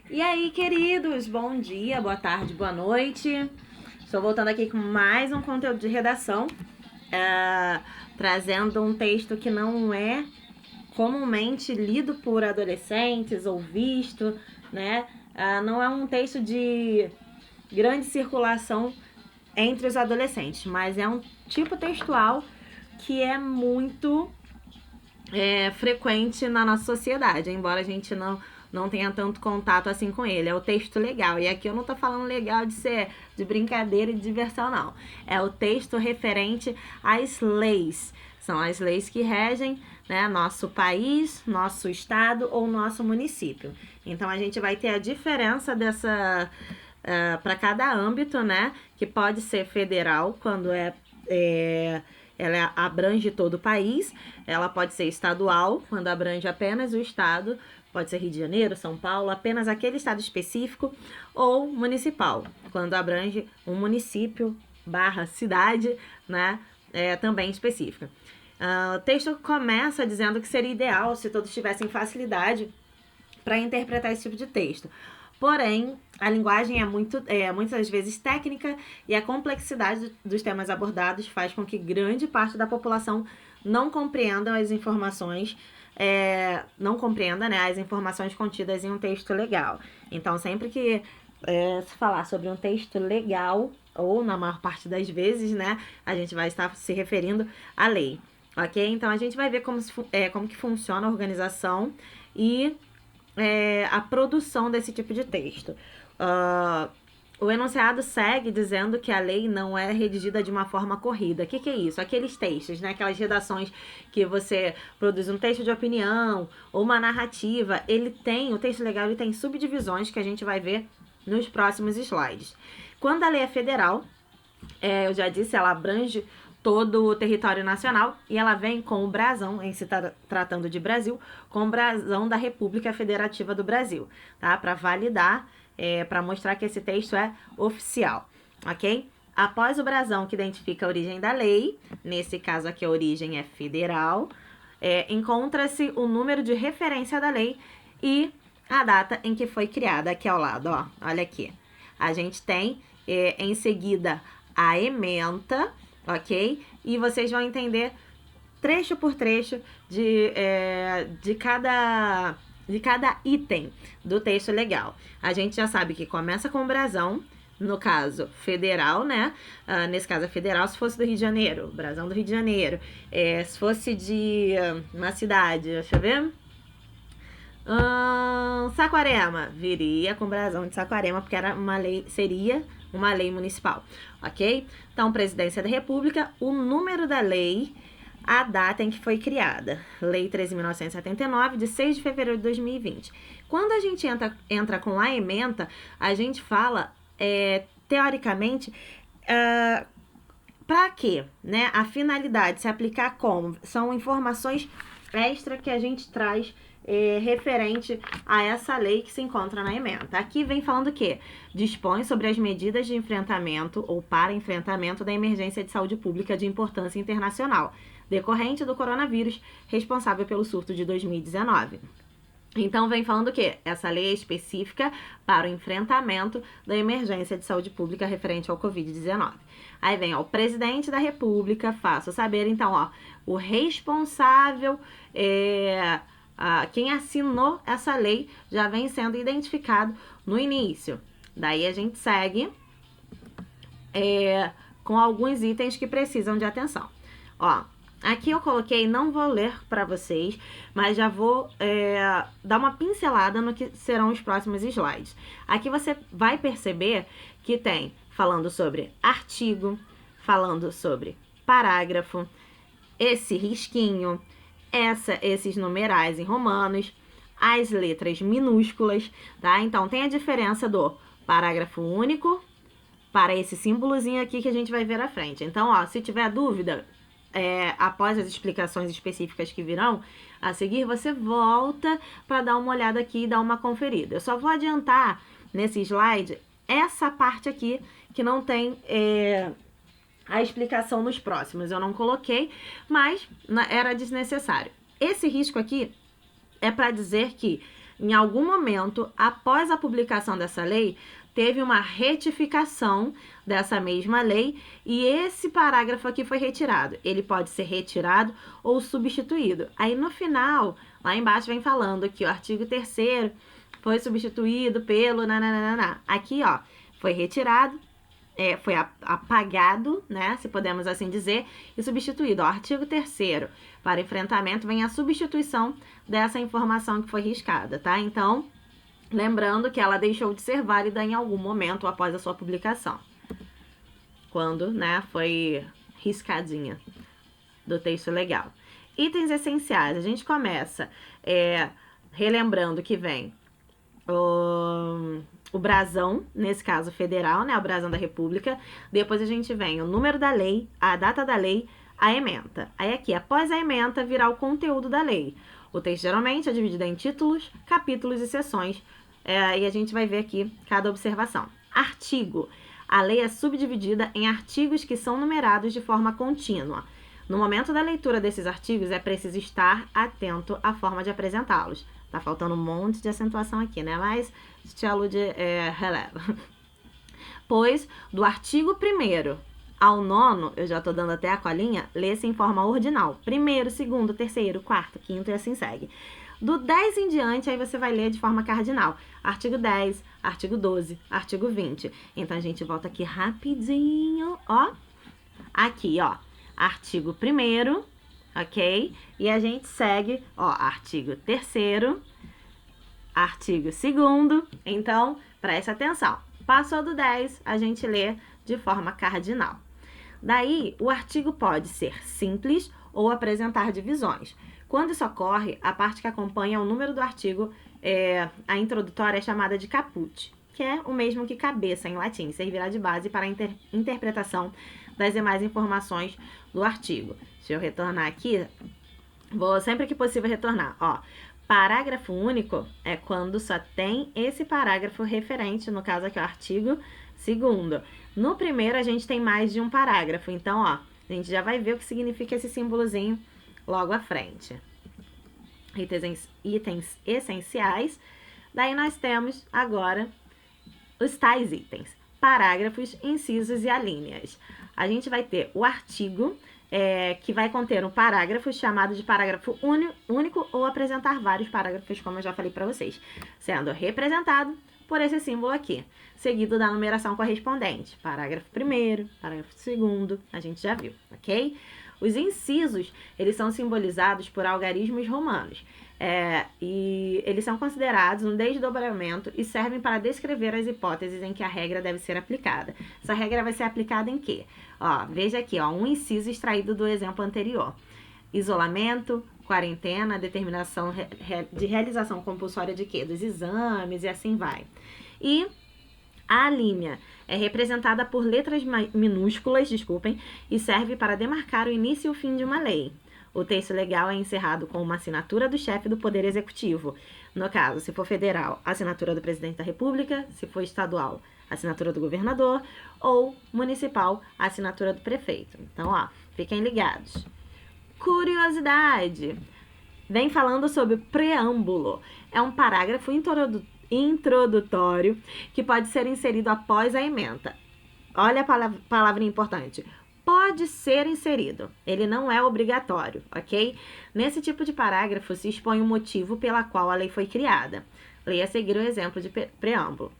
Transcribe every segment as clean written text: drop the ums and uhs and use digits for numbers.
E aí, queridos, bom dia, boa tarde, boa noite. Estou voltando aqui com mais um conteúdo de redação, trazendo um texto que não é comumente lido por adolescentes ou visto, né? Não é um texto de grande circulação entre os adolescentes, mas é um tipo textual que é muito frequente na nossa sociedade, embora a gente não tenha tanto contato assim com ele. É o texto legal. E aqui eu não tô falando legal de ser de brincadeira e de diversão, não. É o texto referente às leis. São as leis que regem, né, nosso país, nosso estado ou nosso município. Então a gente vai ter a diferença dessa para cada âmbito, né? Que pode ser federal, quando ela abrange todo o país. Ela pode ser estadual, quando abrange apenas o estado. Pode ser Rio de Janeiro, São Paulo, apenas aquele estado específico. Ou municipal, quando abrange um município barra cidade, né? Também específica. O texto começa dizendo que seria ideal se todos tivessem facilidade para interpretar esse tipo de texto. Porém, a linguagem é muitas vezes técnica e a complexidade dos temas abordados faz com que grande parte da população não compreenda as informações, não compreenda, né, as informações contidas em um texto legal. Então, sempre que se falar sobre um texto legal, ou na maior parte das vezes, né, a gente vai estar se referindo à lei. Ok? Então, a gente vai ver como que funciona a organização e a produção desse tipo de texto. O enunciado segue dizendo que a lei não é redigida de uma forma corrida. O que é isso? Aqueles textos, né? Aquelas redações que você produz um texto de opinião ou uma narrativa. O texto legal ele tem subdivisões que a gente vai ver nos próximos slides. Quando a lei é federal, eu já disse, ela abrange todo o território nacional e ela vem com o brasão, em se tratando de Brasil, com o brasão da República Federativa do Brasil, tá? Para validar, para mostrar que esse texto é oficial, ok? Após o brasão que identifica a origem da lei, nesse caso aqui a origem é federal, encontra-se o número de referência da lei e a data em que foi criada, aqui ao lado, ó, olha aqui. A gente tem em seguida a ementa, ok? E vocês vão entender trecho por trecho de cada item do texto legal. A gente já sabe que começa com o brasão, no caso federal, né? Nesse caso é federal, se fosse do Rio de Janeiro, brasão do Rio de Janeiro. Se fosse de uma cidade, deixa eu ver. Saquarema, viria com brasão de Saquarema, porque seria uma lei municipal, ok? Então, Presidência da República, o número da lei, a data em que foi criada. Lei 13.979, de 6 de fevereiro de 2020. Quando a gente entra com a ementa, a gente fala, teoricamente, para quê? Né? A finalidade, se aplicar como? São informações extra que a gente traz referente a essa lei que se encontra na ementa. Aqui vem falando que dispõe sobre as medidas de enfrentamento ou para enfrentamento da emergência de saúde pública de importância internacional, decorrente do coronavírus, responsável pelo surto de 2019. Então, vem falando que essa lei é específica para o enfrentamento da emergência de saúde pública referente ao Covid-19. Aí vem, ó, o presidente da República, faço saber, então, ó, o responsável, quem assinou essa lei já vem sendo identificado no início. Daí a gente segue com alguns itens que precisam de atenção. Ó, aqui eu coloquei, não vou ler para vocês, mas já vou dar uma pincelada no que serão os próximos slides. Aqui você vai perceber que tem falando sobre artigo, falando sobre parágrafo, esse risquinho, esses numerais em romanos, as letras minúsculas, tá? Então tem a diferença do parágrafo único para esse símbolozinho aqui que a gente vai ver à frente. Então, ó, se tiver dúvida, após as explicações específicas que virão a seguir, você volta para dar uma olhada aqui e dar uma conferida. Eu só vou adiantar nesse slide essa parte aqui que não tem a explicação nos próximos. Eu não coloquei, mas era desnecessário. Esse risco aqui é para dizer que em algum momento, após a publicação dessa lei, teve uma retificação dessa mesma lei e esse parágrafo aqui foi retirado. Ele pode ser retirado ou substituído. Aí no final, lá embaixo vem falando que o artigo 3º foi substituído pelo nananana. Aqui, ó, foi retirado, foi apagado, né, se podemos assim dizer, e substituído. Ó, artigo 3º, para enfrentamento vem a substituição dessa informação que foi riscada, tá? Então, lembrando que ela deixou de ser válida em algum momento após a sua publicação, quando, né, foi riscadinha do texto legal. Itens essenciais, a gente começa relembrando que vem o brasão, nesse caso federal, né, o brasão da República. Depois a gente vem o número da lei, a data da lei, a ementa. Aí aqui, após a ementa, virá o conteúdo da lei. O texto geralmente é dividido em títulos, capítulos e seções. E a gente vai ver aqui cada observação. Artigo. A lei é subdividida em artigos que são numerados de forma contínua. No momento da leitura desses artigos, é preciso estar atento à forma de apresentá-los. Tá faltando um monte de acentuação aqui, né? Mas tia Lud releva. Pois, do artigo 1º ao 9º, eu já tô dando até a colinha, lê-se em forma ordinal. 1º, 2º, 3º, 4º, 5º e assim segue. Do 10 em diante, aí você vai ler de forma cardinal. Artigo 10, artigo 12, artigo 20. Então, a gente volta aqui rapidinho, ó. Aqui, ó. Artigo 1º, ok? E a gente segue, ó, artigo 3º, artigo 2º. Então, preste atenção. Passou do 10, a gente lê de forma cardinal. Daí, o artigo pode ser simples ou apresentar divisões. Quando isso ocorre, a parte que acompanha o número do artigo, a introdutória é chamada de caput, que é o mesmo que cabeça em latim, servirá de base para a interpretação das demais informações do artigo. Deixa eu retornar aqui, vou sempre que possível retornar, ó. Parágrafo único é quando só tem esse parágrafo referente, no caso aqui o artigo 2º. No primeiro a gente tem mais de um parágrafo, então, ó, a gente já vai ver o que significa esse símbolozinho logo à frente. Itens essenciais. Daí nós temos agora os tais itens. Parágrafos, incisos e alíneas. A gente vai ter o artigo, que vai conter um parágrafo chamado de parágrafo único ou apresentar vários parágrafos, como eu já falei para vocês, sendo representado por esse símbolo aqui, seguido da numeração correspondente. Parágrafo 1º, parágrafo 2º, a gente já viu, ok? Os incisos, eles são simbolizados por algarismos romanos, e eles são considerados um desdobramento e servem para descrever as hipóteses em que a regra deve ser aplicada. Essa regra vai ser aplicada em quê? Ó, veja aqui, ó, um inciso extraído do exemplo anterior. Isolamento, quarentena, determinação de realização compulsória de quê? Dos exames e assim vai. E a linha é representada por letras minúsculas, e serve para demarcar o início e o fim de uma lei. O texto legal é encerrado com uma assinatura do chefe do Poder Executivo. No caso, se for federal, assinatura do Presidente da República, se for estadual, assinatura do governador, ou municipal, assinatura do prefeito. Então, ó, fiquem ligados. Curiosidade. Vem falando sobre o preâmbulo. É um parágrafo introdutório que pode ser inserido após a ementa. Olha a palavrinha importante. Pode ser inserido. Ele não é obrigatório, ok? Nesse tipo de parágrafo se expõe o motivo pela qual a lei foi criada. Leia a seguir o exemplo de preâmbulo.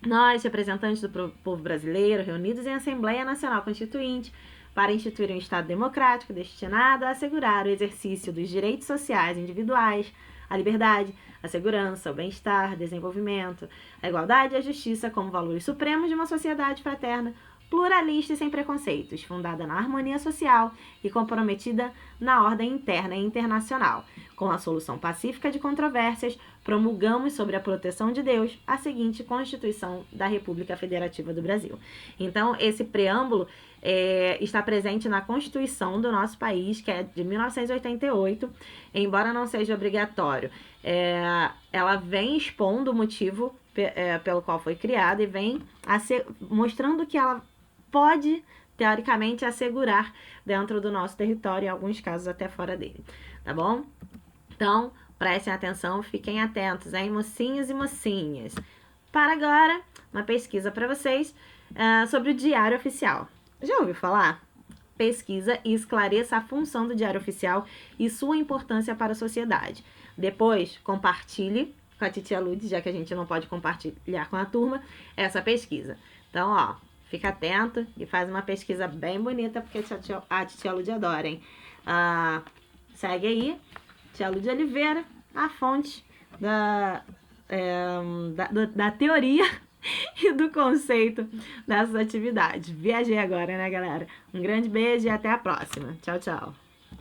Nós, representantes do povo brasileiro, reunidos em Assembleia Nacional Constituinte, para instituir um Estado democrático destinado a assegurar o exercício dos direitos sociais individuais, a liberdade, a segurança, o bem-estar, desenvolvimento, a igualdade e a justiça como valores supremos de uma sociedade fraterna, pluralista e sem preconceitos, fundada na harmonia social e comprometida na ordem interna e internacional. Com a solução pacífica de controvérsias, promulgamos, sob a proteção de Deus, a seguinte Constituição da República Federativa do Brasil. Então, esse preâmbulo está presente na Constituição do nosso país, que é de 1988, embora não seja obrigatório. Ela vem expondo o motivo pelo qual foi criada e vem mostrando que ela pode, teoricamente, assegurar dentro do nosso território, em alguns casos até fora dele, tá bom? Então, Prestem atenção, fiquem atentos, hein, mocinhos e mocinhas. Para agora, uma pesquisa para vocês sobre o Diário Oficial. Já ouviu falar? Pesquisa e esclareça a função do Diário Oficial e sua importância para a sociedade. Depois, compartilhe com a titia Lud, já que a gente não pode compartilhar com a turma, essa pesquisa. Então, ó, fica atento e faz uma pesquisa bem bonita, porque a titia Lud adora, hein? Segue aí, tia Lud Oliveira, a fonte da teoria e do conceito dessas atividades. Viajei agora, né, galera? Um grande beijo e até a próxima. Tchau, tchau.